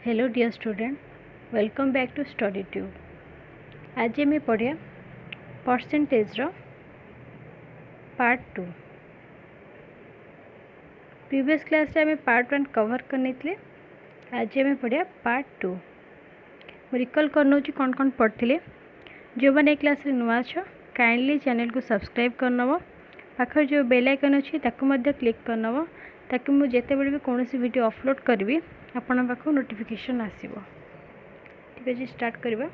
Hello dear student, welcome back to study tube. आज आम पढ़िया परसेंटेज पार्ट 2। प्रीवियस क्लास रे आम पार्ट 1 कवर करने। आज आम पढ़िया पार्ट 2। रिकॉल करनौ कौन कौन पढ़ते। जो मैंने क्लास रे नुआ छ काइंडली चैनल को सब्सक्राइब करनव। पाखर जो बेल आइकन अच्छी क्लिक करनव ताकि मुझे जिते बड़े भी कौन वीडियो अपलोड करी आपण पाख नोटिफिकेशन आसो। ठीक अच्छे, स्टार्ट करवा।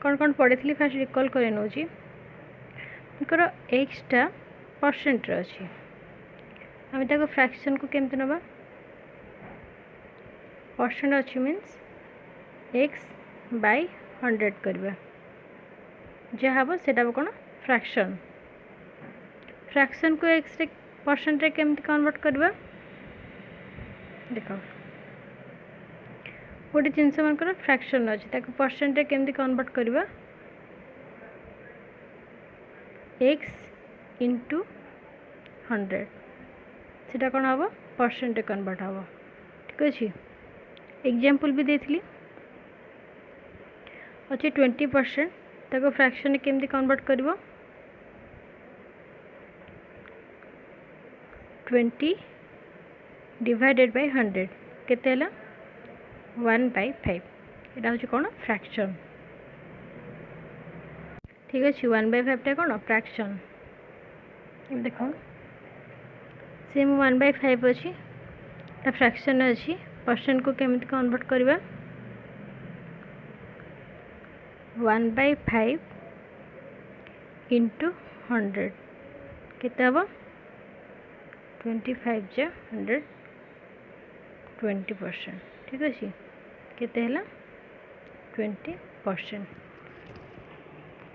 कौन कौन पढ़ी थी फास्ट रिकॉल कर नौर एक्सटा परसेंट अच्छी आम तक फ्रैक्शन को केमती नवा। परसेंट अच्छी मीन्स एक्स बाय 100 करवा जहाँ हम से कौन फ्रैक्शन। फ्रैक्शन को एक्स रे परसेंट रे केमती कन्वर्ट करवा। देख गोटे जिनस मनकर फ्रैक्शन अच्छे परसेंट रे केमती कन्वर्ट करवा। एक्स इंटू 100 सेटा कौन हम परसेंट रे कन्वर्ट हम। ठीक अच्छे, एग्जाम्पल भी देती अच्छे 20% ताको फ्रैक्शन केमती कन्वर्ट करवा। 20 डिवाइडेड बाय 100 केते हला 1/5। यहाँ हूँ कौन फ्रैक्शन। ठीक अच्छे, 1/5 कौन फ्रैक्शन। देख सेम 1/5 अच्छी फ्रैक्शन अच्छी परसेंट को केमती कन्वर्ट करवा। 1/5 इंटू 100 केते हम 25 जा 100 20%। ठीक अच्छे, केते हला 20%।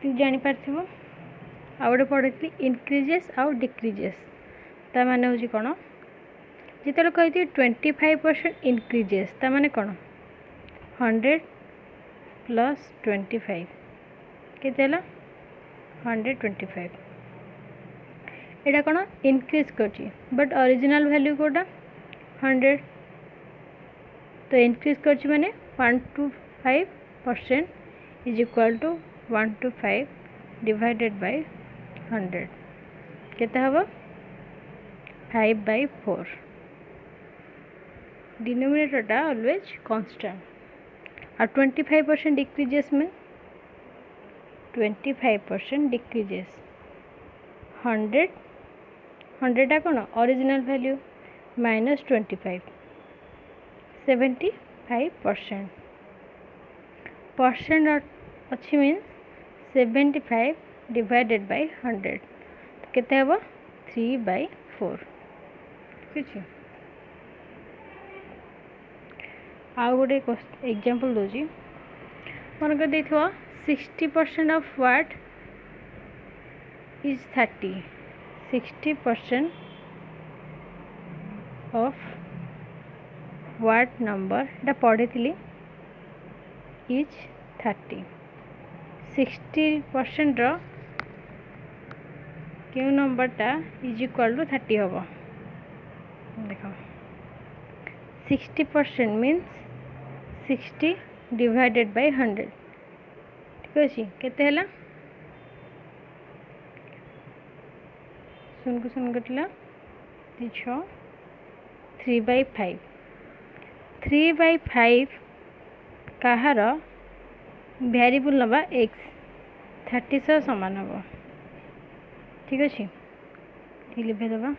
तु जानी पारथिबो। आ गोटे पढ़ी इनक्रीजेस आउ डिक्रीजेस ता माने होची कौन जिते कही 25% इनक्रीजेस ता माने कौन 100 प्लस 25 केते हला 125। एटा कौन इनक्रीज करची बट ओरिजिनल वैल्यू कोटा 100 तो इनक्रीज करची माने 125% is equal to 125 divided by 100 केते हबो 5/4। डिनोमिनेटर टा ऑलवेज कांस्टेंट। और 25% डिक्रीजेस में 25% डिक्रीजेस 100 टा कौन ओरिजिनल वैल्यू माइनस 25 75%। परसेंट अच्छी मीन्स 75 डिवाइडेड बाय 100 केते हबो 3/4। ठीक है, आउ गोटे एग्जांपल दोजी मन कर देखो 60% of what is 30। 60% of what number एटा पढ़ी थी इज 30। 60% रो क्यों नंबरटा इज इक्वल टू 30 हम। देख 60% मीन्स 60 डिवाइडेड बाय 100। ठीक अच्छे, केते हला सुन कटला 3/5। 3/5 कहार वेरिएबल नवा एक्स 30 सह सामान हम। ठीक अच्छे, लिखे दबा।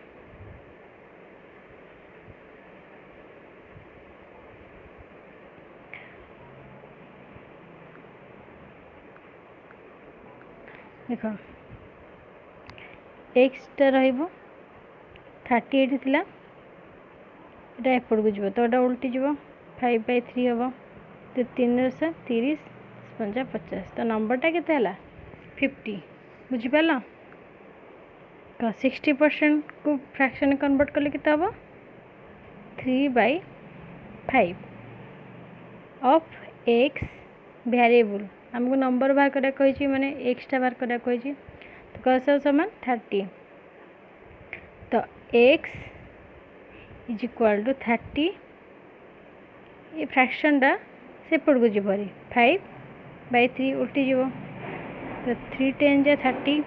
देख एक्सटा रहिबो 38 थिला एटा एपड़ को जीवो तो एटा उल्टी जीवो 5/3 हम। तो 3 से 30 5 50 तो नंबरटा केते हला 50। बुझी पाला। 60% को फ्रैक्शन कन्वर्ट कले केते हबो 3/5 ऑफ एक्स वेरिएबल हमको नंबर बाहर करा कही माने एक्सटा बाहर करा कही तो कस समान 30। तो एक्स इज इक्वल टू 30 ये फ्रैक्शनटा सेपट को जीव 5/3 उल्टी जीव तो 3 10 जा 30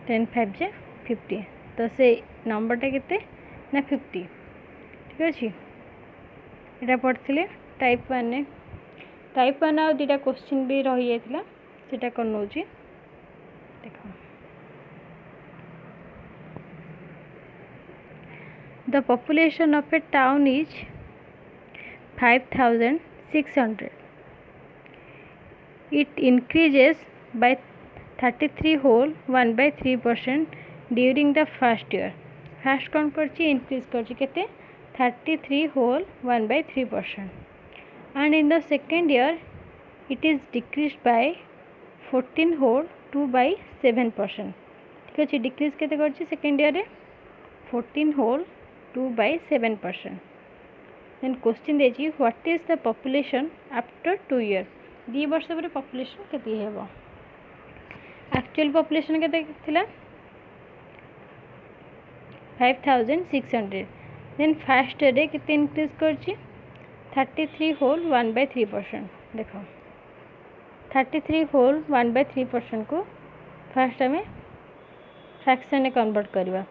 10 5 जा 50 तो से नंबरटा केते ना 50 ठीक अच्छे यहाँ पढ़ते टाइप 1 ने टाइप 1 आ दुटा क्वेश्चन भी रही जाता सेटा कर नौ देख the population of a town is 5600 it increases by 33 whole 1/3% during the first year first कौन करची increase करची केते 33 whole 1/3% and in the second year it is decreased by 14 whole 2/7% ठीक अच्छे डिक्रीज केते करची सेकेंड ईयर रे 14 whole 2/7%. then question देची what is the population after 2 year 2 वर्ष पर population केते हेबो actual population केते थिला 5600 then first year रे केते इंक्रीज करची 33 whole 1/3% देखो 33 whole 1/3% को फर्स्ट आम फ्रैक्शन में कन्वर्ट करवा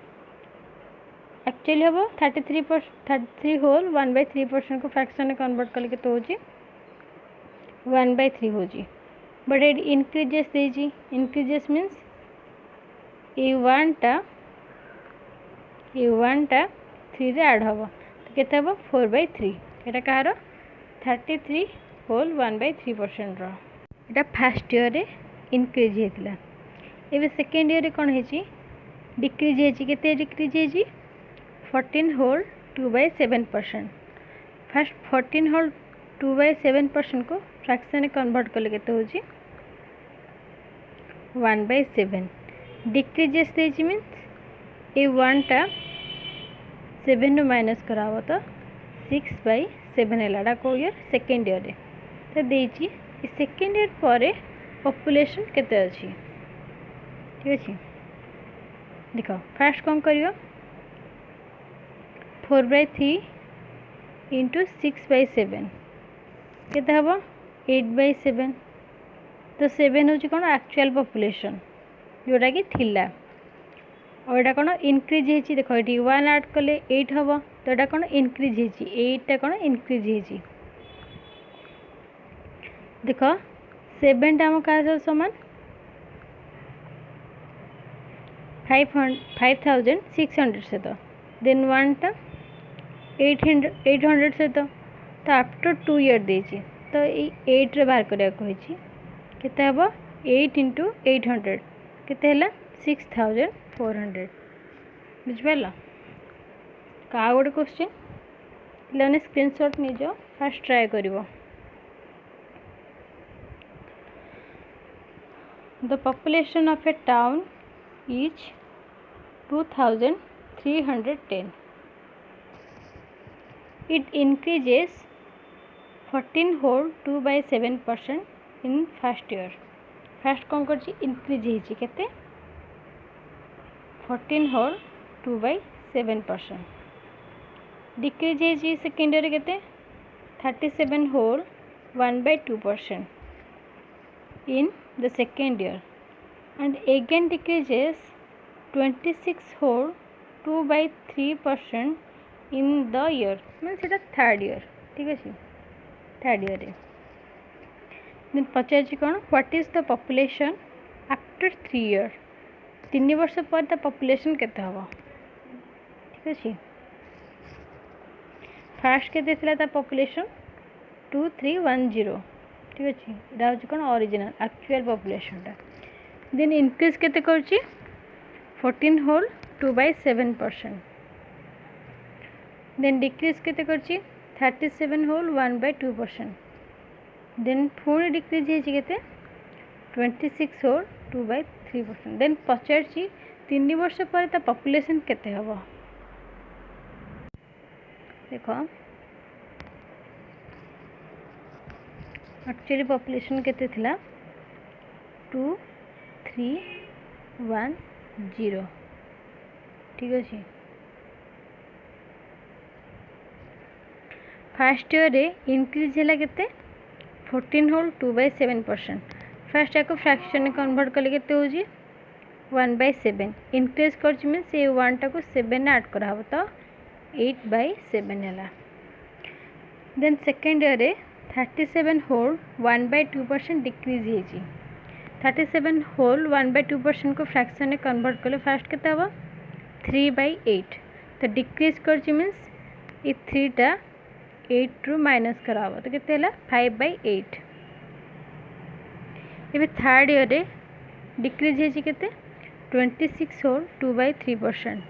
एक्चुअली हम 33 होल 1/3% को फ्रैक्शन में कन्वर्ट कले के तो 1/3 हो बट ये इनक्रीजेस देजी इनक्रीजेस मीन्स ये वन टा 3 रे ऐड हम तो केते हम 4/3 एटा कहार 33 होल 1/3% रो एटा फर्स्ट ईयर रे इनक्रीज होता एवं सेकेंड ईयर कौन है डिक्रीज है डिक्रीज है 14 होल 2/7% फर्स्ट 14 होल 2/7% को फ्रैक्शन में कन्वर्ट कले के 1/7 डिक्रीजेस देजी मीन्स ये वन टा 7 माइनस कराव तो 6/7 है को ईयर सेकेंड ईयर तो देजी सेकेंड ईयर पर पॉपुलेशन केते अच्छी ठीक अच्छे देख फास्ट कौन कर 4/3 इंटू 6/7 केते हम 8/7 तो 7 हूँ कौन एक्चुअल पॉपुलेशन जोटा कि थिला और यहाँ कौन इनक्रीज है देख ये 1 ऐड कले 8 हम तो यहाँ कौन इनक्रीज है 8टा कौन इनक्रीज है देख 7 टा क्या सामान 5600 से तो देन वन टा 800 से तो आफ्टर 2 ईयर देची तो ये 8 रे बाहर करिया कहिची केते हबो 8 इंटू 800 केते हला 6400 बुझिपाला का गोटे क्वेश्चन पिलाने स्क्रीनशॉट नि जो फर्स्ट ट्राई करिवो the population of a town is 2310 it increases 14 whole 2/7% in first year first कौन कर इंक्रीज है केते 14 whole 2/7% डिक्रीज है सेकेंड ईयर केते 37 whole 1/2% in the second year and again decreases 26 whole 2/3% in the year means এটা third year ठीक है third year then पचार कौन what is the population after 3 year 3 वर्ष पर द पॉपुलेशन केते हबो ठीक है फर्स्ट केते थिला ता पॉपुलेशन 2310 ठीक अच्छे यहाँ हूँ कौन ओरिजिनल एक्चुअल पॉपुलेशन टा देन इंक्रीज केते करची 14 होल 2/7% देन डिक्रीज केते करची 37 होल 1/2% देन पुणी डिक्रीज है केते 26 होल 2/3% देन पचारची 3 वर्ष पर ता पॉपुलेशन केते हबो देखो एक्चुअली पॉपुलेशन केते थिला 2310 ठीक अच्छे फास्ट ईयर रे इंक्रीज है के 14 होल 2/7%। फास्ट या फ्रैक्शन कन्वर्ट कले के 1/7 इंक्रीज कर मीन से 1 टा को 7 ऐड करा तो 8/7 है। देन सेकेंड ईयर रे 37 होल 1/2% डिक्रीज हो 37 होल 1/2% को फ्रैक्शन में कन्वर्ट कले फास्ट के 3/8 तो डिक्रीज कर मीन्स ये 3 टा 8 रु माइनस करा तो के 5/8। ये थर्ड ईयर रे डिक्रीज होते 26 होल 2/3%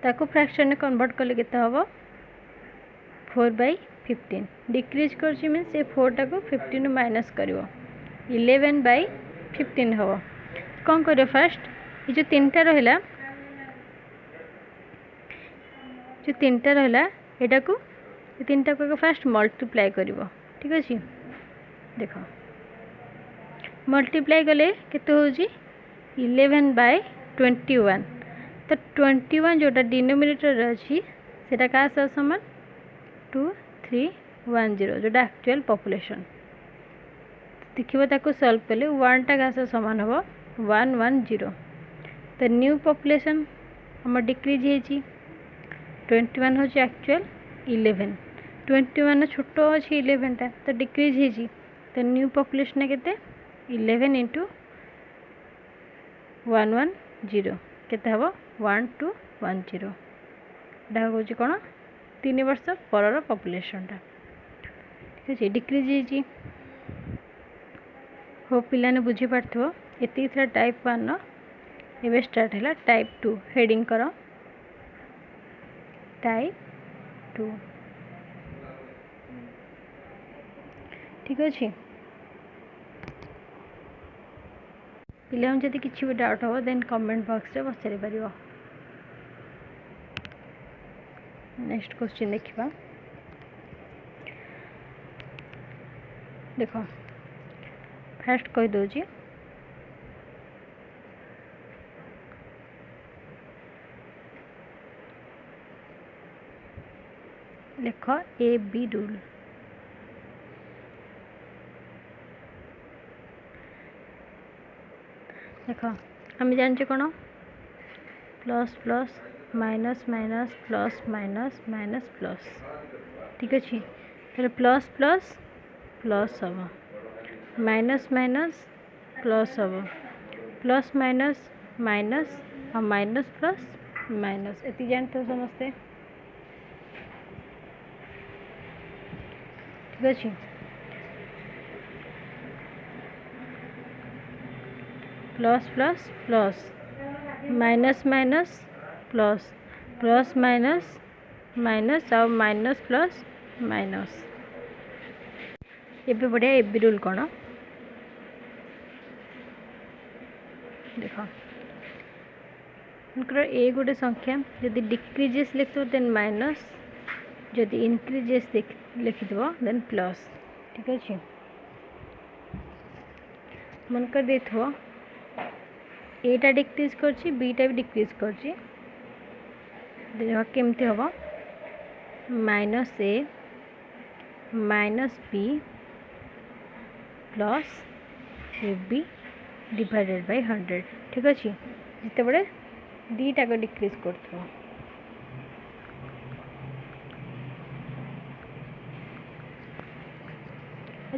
ताको फ्रैक्शन में कन्वर्ट कले के 4/15 डिक्रीज कर मीन्स ये 4 टा को 15 माइनस कर 11/15 हम कौन कर फास्ट ये जो तीन टा रहा यहाँ को तीन टा को फास्ट मल्टीप्लाई कर ठीक अच्छे देख मल्टीप्लाई कले केते होजी 11/21 तो 21 जोटा डिनोमिनेटर अच्छी से क्या समान 2310 जोटा एक्चुअल पॉपुलेशन देखिए ताको सॉल्व कले 1 टा क्या समान हम 110 तो न्यू पॉपुलेशन हम डिक्रीज हो 21 हूँ एक्चुअल 11 21 छोट अच्छी 11 टा तो डिक्रीज हो तो न्यू पॉपुलेशन के 11 इंटू 110 केते हम 1210 यहाँ हूँ कौन 3 वर्ष पर पॉपुलेशन टा ठीक अच्छे डिक्रीज हो पिलाने बुझी पार्थ ये टाइप 1 एवं स्टार्ट है टाइप 2 हेडिंग कर टाइप 2 ठीक अच्छे पिला जब किसी भी डाउट हो देन कमेंट बॉक्स रे पचारि पारिबो। नेक्स्ट क्वेश्चन देखिबा देखो फास्ट कह दउची लेख ए बी रूल देख आम जाने कौन plus plus minus minus plus minus minus plus ठीक अच्छे तो प्लस प्लस प्लस हम माइनस माइनस प्लस हम प्लस माइनस माइनस और माइनस प्लस माइनस ये जानते हो समस्ते ठीक अच्छे plus plus plus minus minus plus plus minus minus और माइनस प्लस माइनस ये बढ़िया एबी रूल कौन देख ए गोटे संख्या जदि डिक्रीजेस लिख देन माइनस जदि इनक्रीजेस लिखिद देन प्लस ठीक अच्छे मन कर दे एटा डिक्रीज कर बीटा भी डिक्रीज कर केमती हम minus A minus B plus A B divided by 100 ठीक अच्छे जिते बड़े दीटा को डिक्रीज कर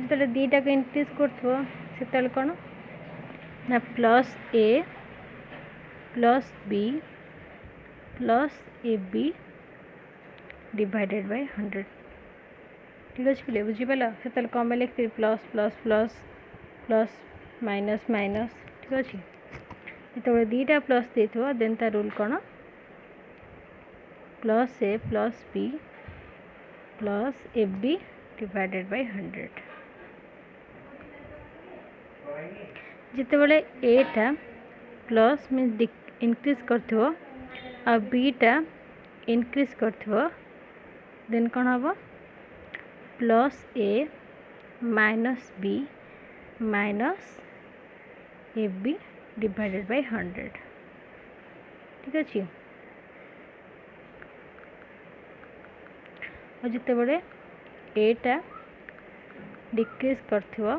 जो दीटा को इनक्रीज कर कौन ना plus A plus B plus A B divided by 100 ठीक अच्छे पिले बुझीपाल से कम लिखी plus plus plus plus minus minus ठीक अच्छे जो दीटा प्लस दे देन ता रूल कौन plus A plus B plus A B divided by 100 जिते बड़े एटा प्लस मीन इनक्रीज कर बीटा इनक्रीज कर देन कौन हम plus A minus B minus A B divided by 100 ठीक अच्छे और जिते बड़े एटा डिक्रीज करथिबो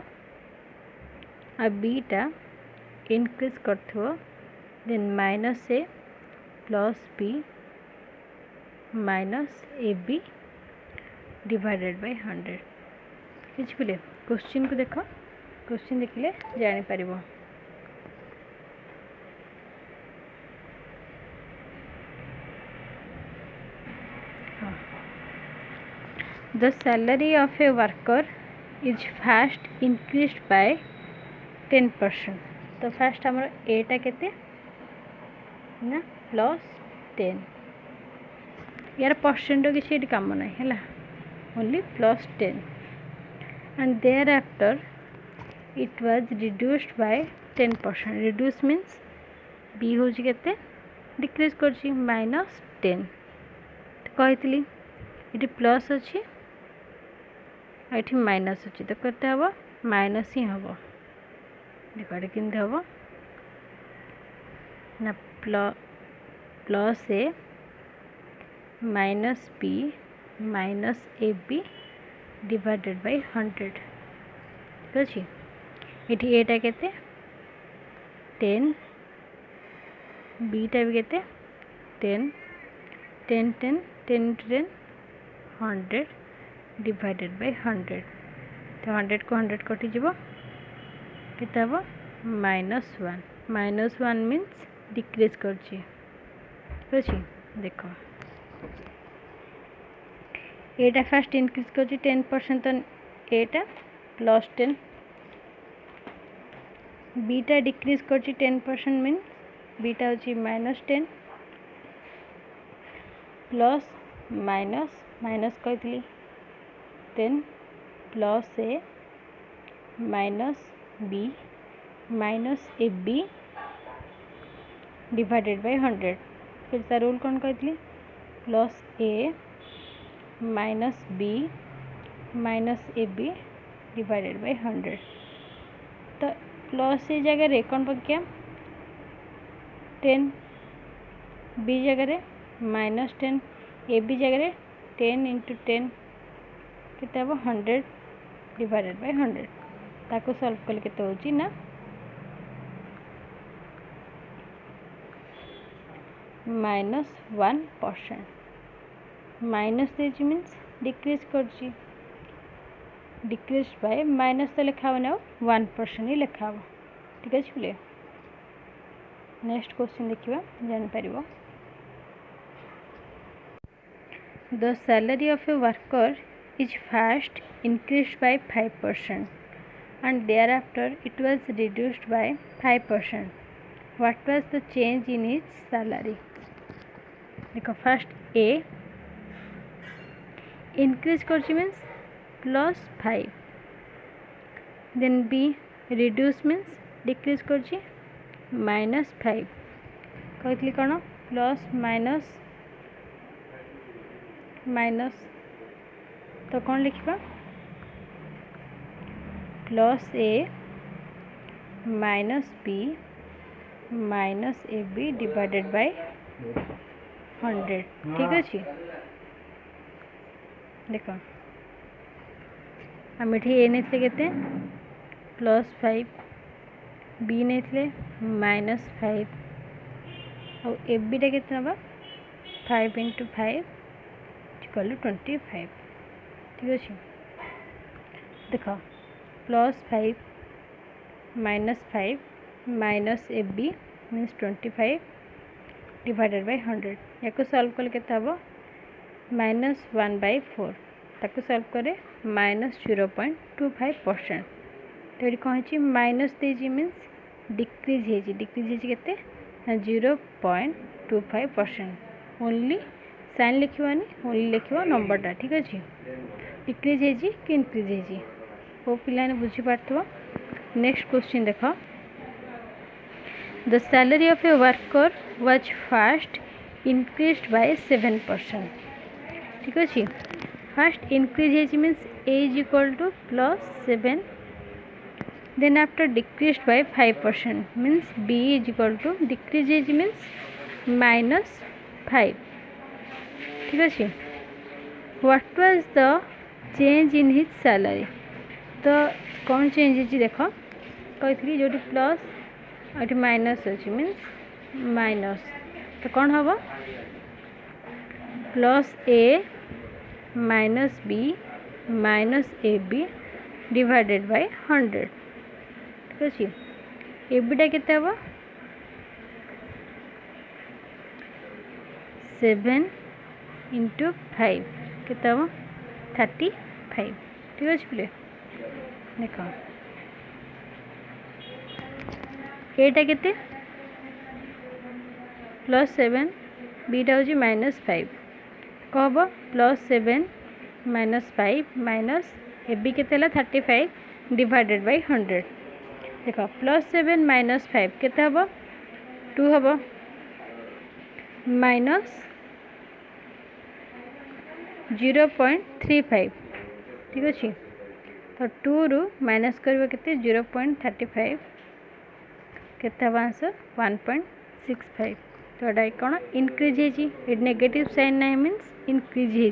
आ बीटा इनक्रीज करथिबो then minus a plus b minus A B divided by 100 बुझे। क्वेश्चन को देख, क्वेश्चन देखिले जानि परिबो। The salary of a worker is first increased by 10%। तो फर्स्ट आमर एटा केते ना प्लस 10 यार परसेंट किसी काम ना है only plus 10 and thereafter it was reduced by 10%। reduce means b हो केते डिक्रीज करछि माइनस 10 कहती ये प्लस अच्छी ये माइनस अच्छी तो करते हम माइनस ही हम देख के हम ना plus A minus B minus A B divided by 100 ठीक अच्छे। ये एटा केते 10 बीटा भी केते 10 10 10 10 10 100 डिवाइडेड बाय 100 तो 100 को 100 कटि जीवो केते हबो -1 मीन्स डिक्रीज करछि ठीक अछि। देखो एटा फर्स्ट इंक्रीज करछि 10% तो एटा प्लस 10 बीटा डिक्रीज करछि 10% मीन्स बीटा होछि -10 प्लस माइनस माइनस कहती 10 plus A minus B minus A B divided by 100 फिर तार रूल कौन कहती plus A minus B minus A B divided by 100 तो प्लस ए जगह कौन पकिया 10 बी जगह -10 ए बी जगह 10 इंटू 10 केते हम 100 डिवाइडेड बाय 100 ताको सॉल्व कले केते होची ना -1% माइनस देची मीन्स डिक्रीज करची डिक्रीज बाय माइनस तो लिखा हो ना 1% ही लिखा हो ठीक है बोले। नेक्स्ट क्वेश्चन देखिबा जानि परिबो। The salary of a worker is first increased by 5% and thereafter it was reduced by 5%. What was the change in his salary? देखो फर्स्ट ए इंक्रीज करछि means +5 then B reduce means decrease करछि -5 कहली कौन plus minus minus तो कौन लिखा plus A minus B minus A B divided by 100 ठीक अच्छे। देख आम ये नहीं के +5 बी नहीं -5 और ए बीटा के 5 इंटू 5 इक्वल टू 25 ठीक अच्छे। देख +5 -5 minus A B means 25 divided by 100 या सॉल्व कले के -1/4 ताको सॉल्व करे -0.25% तो ये कौन है माइनस देजी मीन्स डिक्रीज है के 0.25% ओनली साइन लिखवानी ओनली लिखवा नंबरटा ठीक अच्छे। डिक्रीज है कि इनक्रीज है वो पिला बुझीपार। नेक्स्ट क्वेश्चन देख the salary of a worker was first increased by 7% ठीक अच्छे। फर्स्ट इंक्रीज है means A is equal to +7 then after decreased by 5% means B is equal to decrease है मीन्स -5 ठीक अच्छे। What was the change in his salary. तो कौन change है देख कही जो प्लस और माइनस अच्छी मीन्स माइनस तो कौन हम plus A minus B minus A B divided by 100 ठीक अच्छे। ए बीटा केते हम 7 इंटू 5 केते हम 35 ठीक अच्छे पिले देख एटा केते +7 बीटा हूँ -5 कह +7 -5 माइनस ए बी केते 35 डिवाइडेड बाय 100 देख +7 -5 केते हम 2 हम माइनस 0.35 ठीक अच्छे। तो 2 रु माइनस करवा केते 0.35 केते हम आंसर 1.65 तो ये कौन इनक्रीज है नेगेटिव साइन ना मीन्स इनक्रीज है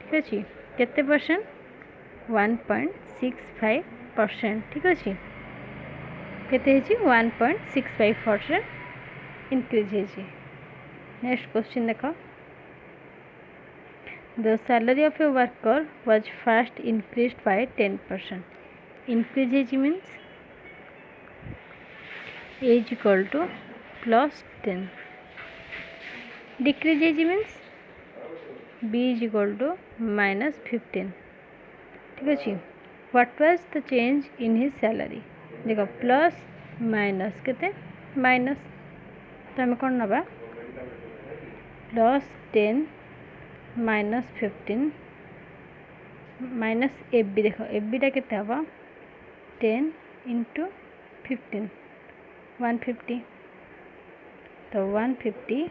ठीक अच्छे केते परसेंट 1.65% ठीक अच्छे केते 1.65% इनक्रीज है। नेक्स्ट क्वेश्चन देख the salary of a worker was first increased by 10% increase है means A is equal to +10 decrease है means B is equal to -15 ठीक अच्छे। What was the change in his salary देख plus minus केते minus तो आम कौन नवा +10 -15 माइनस ए बी देख ए बीटा केते हम 10 इंटू 15 150 तो 150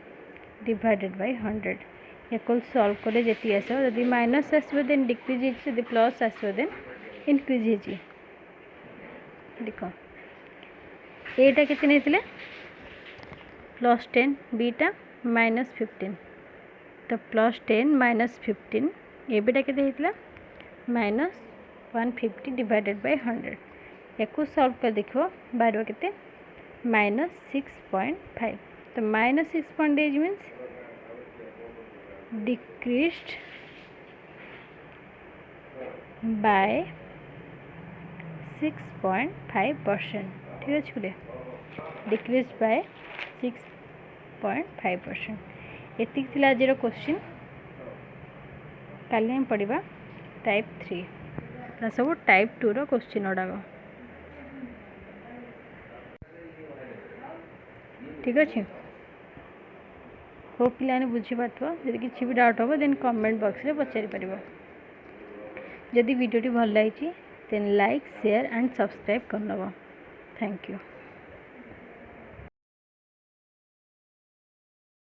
डिवाइडेड बाय 100 इक्वल सॉल्व कले जी आस जदि माइनस आसो देन डिक्रीज होती प्लस आसो देन इनक्रीज होती देख एटा केते नहीं +10 बीटा -15 तो +10 -15 ए बीटा केते होता -150 डिवाइडेड बाय 100 एक सॉल्व कर देखो बार केते -6.5 तो -6.8 मीन्स डिक्रीज्ड बाय 6.5% ठीक अच्छे बोले डिक्रीज बाय 6.5% एतिक थिला आज क्वेश्चन काली हम पढ़ा टाइप 3 सब टाइप 2 रो क्वेश्चन गुड़ाक ठीक अच्छे। हो पे बुझीपार जब किसी भी डाउट हम देन कमेंट बॉक्स में पचारि पार जदि वीडियो भल लगी then like share and subscribe कर नब। Thank you.